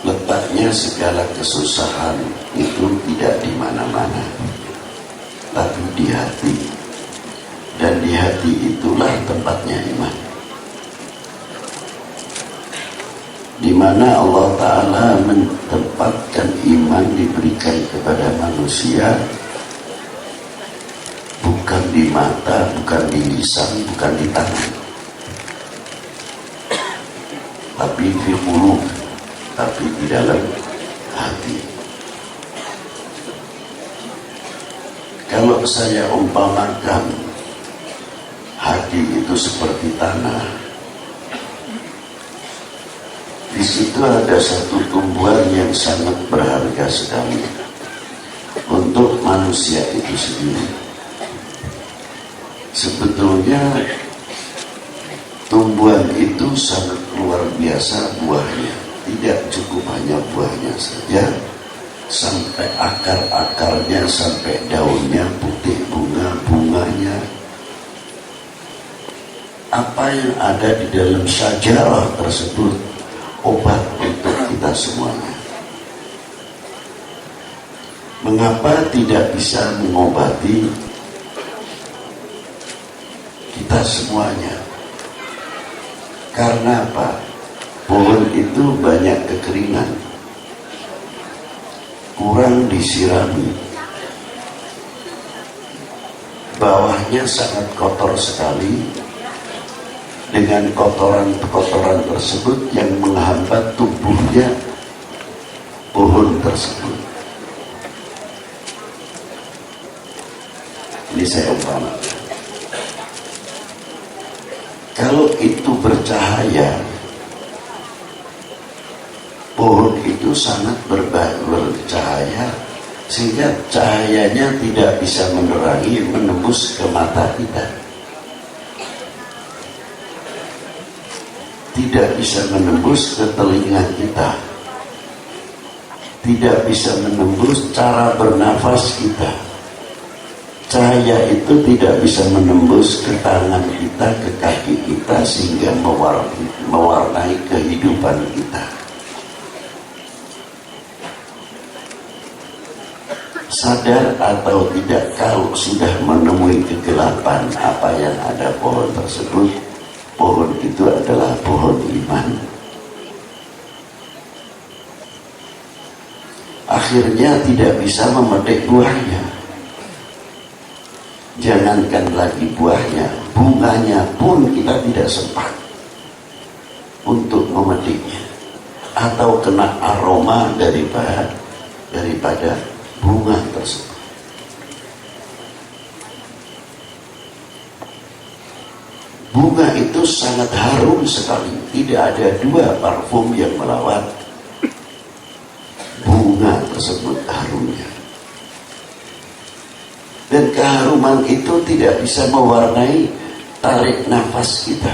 Letaknya segala kesusahan itu tidak di mana-mana, tapi di hati. Dan di hati itulah tempatnya iman. Di mana Allah Ta'ala menempatkan iman diberikan kepada manusia bukan di mata, bukan di lisan, bukan di tangan, tapi di mulut, tapi di dalam hati. Kalau saya umpamakan hati itu seperti tanah, di situ ada satu tumbuhan yang sangat berharga sekali untuk manusia itu sendiri. Sebetulnya tumbuhan itu sangat luar biasa buahnya. Tidak cukup hanya buahnya saja, sampai akar-akarnya, sampai daunnya, putih bunga-bunganya. Apa yang ada di dalam syajarah tersebut obat untuk kita semuanya. Mengapa tidak bisa mengobati kita semuanya? Karena apa? Pohon itu banyak kekeringan, kurang disirami, bawahnya sangat kotor sekali. Dengan kotoran-kotoran tersebut yang menghambat tumbuhnya pohon tersebut. Ini saya umpamakan. Kalau itu bercahaya, pohon itu sangat bercahaya, sehingga cahayanya tidak bisa menerangi, menembus ke mata kita. Tidak bisa menembus ke telinga kita, tidak bisa menembus cara bernafas kita. Cahaya itu tidak bisa menembus ke tangan kita, ke kaki kita, sehingga mewarnai kehidupan kita. Sadar atau tidak, kalau sudah menemui kegelapan apa yang ada pohon tersebut, pohon itu adalah pohon iman. Akhirnya tidak bisa memetik buahnya. Jangankan lagi buahnya, bunganya pun kita tidak sempat untuk memetiknya, atau kena aroma daripada bunga tersebut. Bunga itu sangat harum sekali. Tidak ada dua parfum yang melawan bunga tersebut harumnya. Dan keharuman itu tidak bisa mewarnai tarik nafas kita.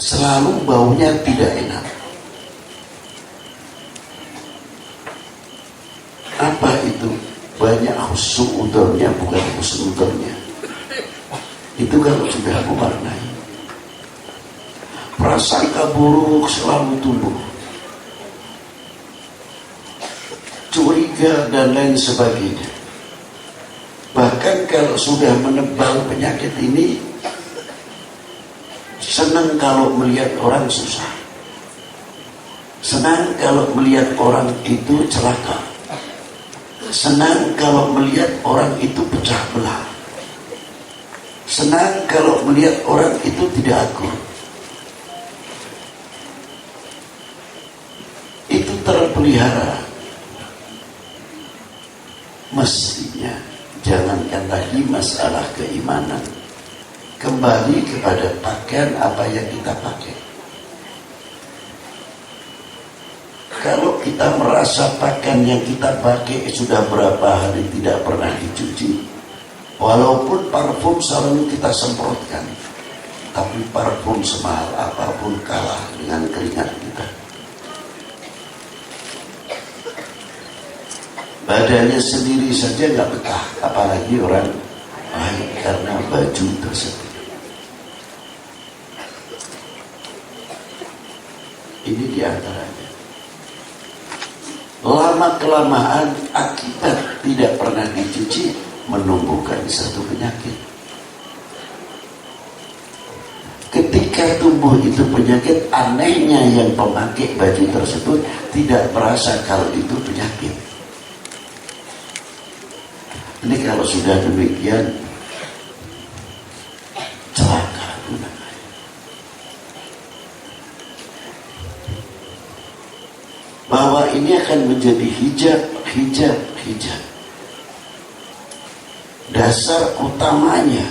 Selalu baunya tidak enak. Apa itu? Banyak husnudurnya, bukan husnudurnya. Itu kalau sudah mewarnai. Prasangka buruk selalu tumbuh, curiga dan lain sebagainya. Bahkan kalau sudah menebal penyakit ini, senang kalau melihat orang susah, senang kalau melihat orang itu celaka, senang kalau melihat orang itu pecah belah, senang kalau melihat orang itu tidak akur. Itu terpelihara. Mestinya jangankan lagi masalah keimanan, kembali kepada pakaian apa yang kita pakai. Kalau kita merasa pakaian yang kita pakai sudah berapa hari tidak pernah dicuci, walaupun parfum selalu kita semprotkan, tapi parfum semahal apapun kalah dengan keringat kita. Badannya sendiri saja nggak betah, apalagi orang lain, karena baju tersebut. Ini diantaranya. Lama-kelamaan akibat tidak pernah dicuci menumbuhkan satu penyakit. Ketika tumbuh itu penyakit, anehnya yang pemakai baju tersebut tidak merasa kalau itu penyakit. Ini kalau sudah demikian celaka. Bahwa ini akan menjadi hijab. Dasar utamanya,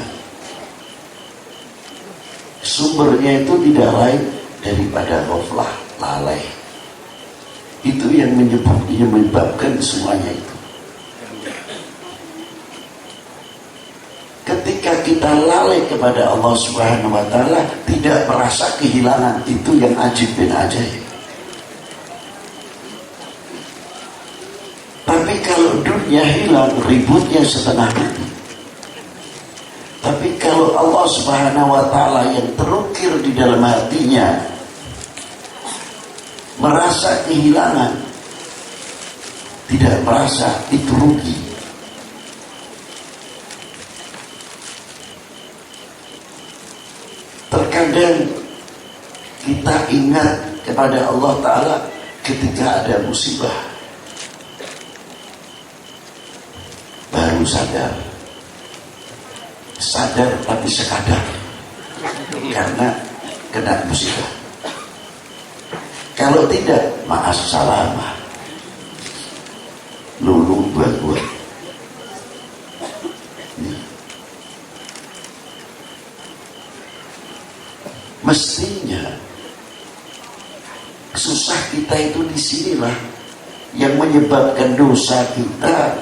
sumbernya itu tidak lain daripada ghaflah, lalai. Itu yang menyebabkan semuanya itu. Ketika kita lalai kepada Allah Subhanahu wa Ta'ala, tidak merasa kehilangan, itu yang ajib bin ajaib. Tapi kalau dunia hilang, ributnya setengah mati. Tapi kalau Allah Subhanahu wa Ta'ala yang terukir di dalam hatinya merasa kehilangan, tidak merasa, itu rugi. Terkadang kita ingat kepada Allah Ta'ala ketika ada musibah, baru sadar tapi sekadar, karena kena musibah. Kalau tidak, maaf salamah, lulu buat gue. Mestinya susah kita itu disinilah yang menyebabkan dosa kita,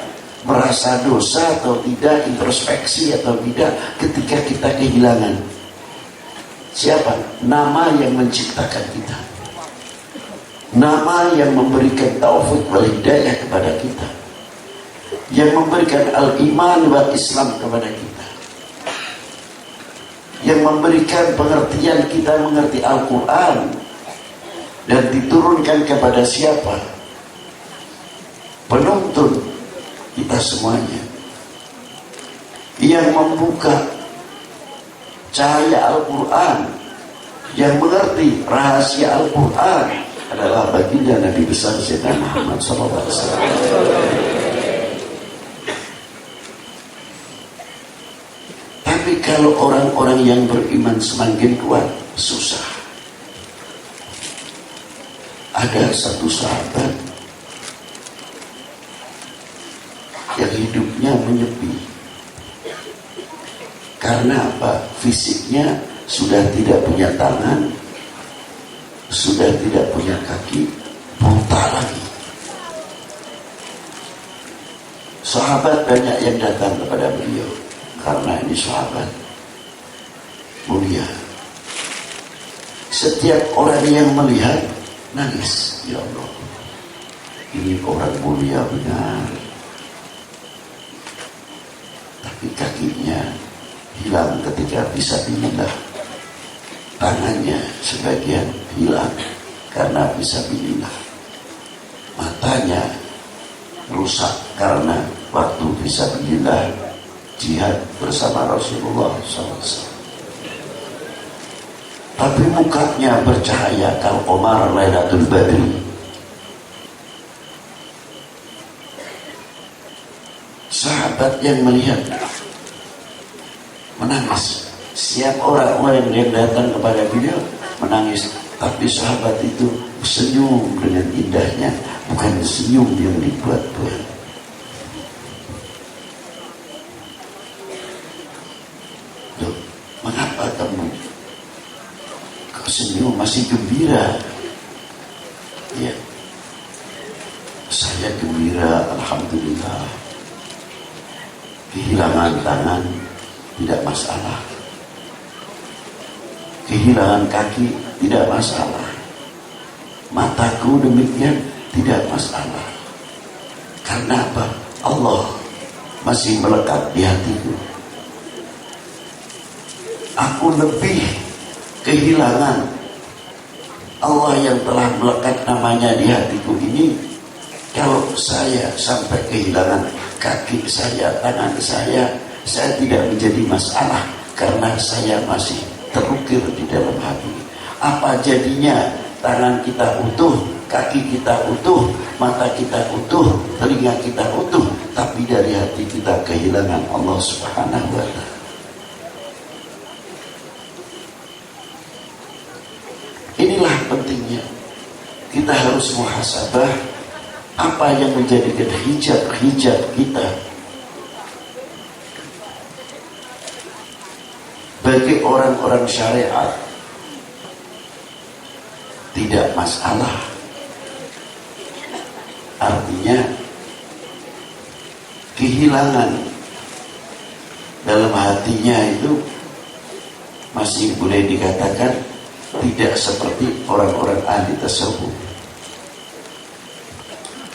merasa dosa atau tidak, introspeksi atau tidak, ketika kita kehilangan siapa? Nama yang menciptakan kita, nama yang memberikan taufik wal hidayah kepada kita, yang memberikan al-iman wal islam kepada kita, yang memberikan pengertian kita mengerti Al-Quran, dan diturunkan kepada siapa? Penuntun kita semuanya, yang membuka cahaya Al-Quran, yang mengerti rahasia Al-Quran adalah baginda Nabi besar Sayyidina Muhammad SAW. Tapi kalau orang-orang yang beriman semakin kuat, susah. Ada satu sahabat yang hidupnya menyepi. Karena apa? Fisiknya sudah tidak punya tangan, sudah tidak punya kaki, buta lagi. Sahabat banyak yang datang kepada beliau, karena ini sahabat mulia. Setiap orang yang melihat nangis, ya Allah, ini orang mulia benar. Tapi kakinya hilang ketika fisabilillah, tangannya sebagian hilang karena fisabilillah, matanya rusak karena waktu fisabilillah jihad bersama Rasulullah SAW. Tapi mukanya bercahaya kal qamar lailatul badri. Sahabat yang melihat menangis. Siap orang-orang yang datang kepada beliau menangis, tapi sahabat itu senyum dengan indahnya, bukan senyum yang dibuat-buat. Loh, mengapa kamu kau senyum, masih gembira? Ya, saya gembira, alhamdulillah. Kehilangan tangan tidak masalah, kehilangan kaki tidak masalah, mataku demikian tidak masalah. Karena apa? Allah masih melekat di hatiku. Aku lebih kehilangan Allah yang telah melekat namanya di hatiku ini. Kalau saya sampai kehilangan kaki saya, tangan saya tidak menjadi masalah, karena saya masih terukir di dalam hati. Apa jadinya tangan kita utuh, kaki kita utuh, mata kita utuh, telinga kita utuh, tapi dari hati kita kehilangan Allah Subhanahu wa Ta'ala. Inilah pentingnya kita harus muhasabah apa yang menjadikan hijab kita. Bagi orang-orang syariat tidak masalah, artinya kehilangan dalam hatinya itu masih boleh dikatakan tidak seperti orang-orang ahli tasawuf.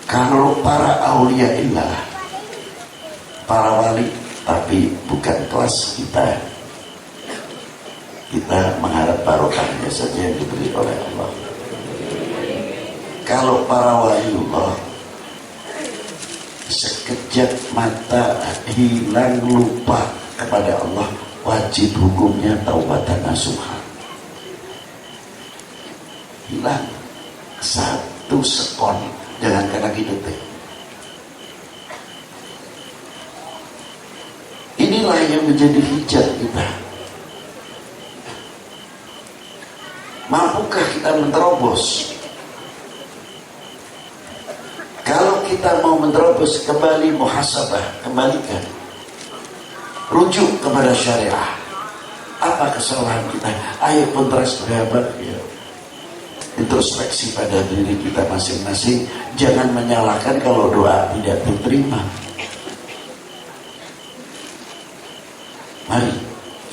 Kalau para aulia illah, para wali, tapi bukan kelas kita. Kita mengharap barokahnya saja yang diberi oleh Allah. Kalau para waliullah, sekejap mata hilang lupa kepada Allah, wajib hukumnya taubatan nasuha. Hilang satu sekon, jangan kena detik. Inilah yang menjadi hijab kita. Mampukah kita menerobos? Kalau kita mau menerobos, kembali muhasabah, kembalikan, rujuk kepada syariah. Apa kesalahan kita? Ayo kontras berhabat ya. Introspeksi pada diri kita masing-masing. Jangan menyalahkan kalau doa tidak diterima. Mari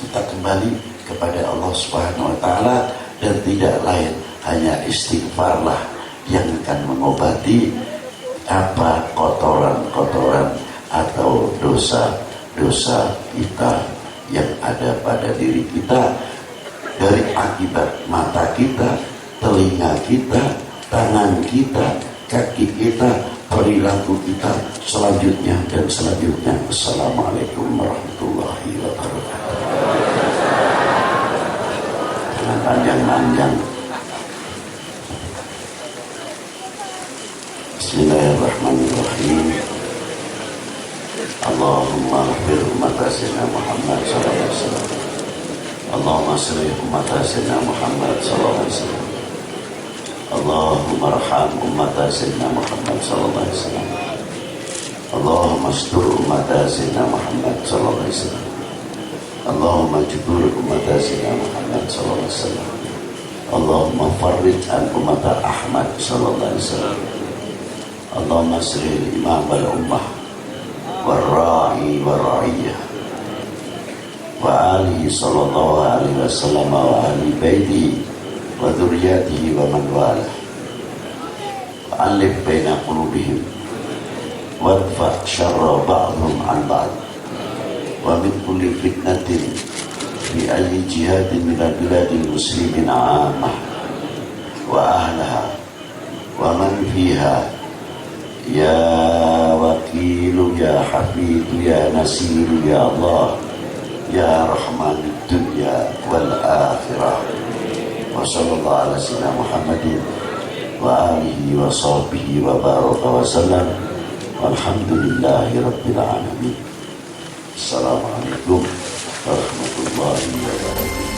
kita kembali kepada Allah Subhanahu wa Ta'ala, dan tidak lain hanya istighfarlah yang akan mengobati apa kotoran-kotoran atau dosa-dosa kita yang ada pada diri kita dari akibat mata kita, telinga kita, tangan kita, kaki kita, perilaku kita selanjutnya dan selanjutnya. Assalamualaikum warahmatullahi wabarakatuh. Jangan panjang-panjang. Bismillahirrahmanirrahim. Allahumma ighfir umat Sayyidina Muhammad sallallahu alaihi wasallam. Allahumma sholli umat Sayyidina Muhammad sallallahu alaihi wasallam. Allahumma arham umat Sayyidina Muhammad sallallahu alaihi wasallam. Allahumma astur umat Sayyidina Muhammad sallallahu alaihi wasallam. Allahumma jubur umat Sayyidina Muhammad sallallahu alaihi wasallam. Allahumma farrij an umat Ahmad sallallahu alaihi wasallam. Allahumma siril imam al-ummah wal-ra'i wal-ra'iyah wa alihi sallallahu alaihi wasallam wa ahli baitihi wa dhurriyyatihi wa man walah wa alif baina qulubihim wadfa syarra ba'dhum an ba'd wa min kulli fitnatin fi ayyi jihadin min al-biladil muslimin 'ammah wa ahlaha wa man fiha. Ya Wakilu, Ya Hafidu, Ya Nasiru, Ya Allah, Ya Rahmanid Dunya wal Akhirah. Wa sallallahu ala sayyidina Muhammadin wa alihi wa sahbihi wa baraka wa sallam. Walhamdulillahi Rabbil Alamin. Assalamualaikum warahmatullahi wabarakatuh.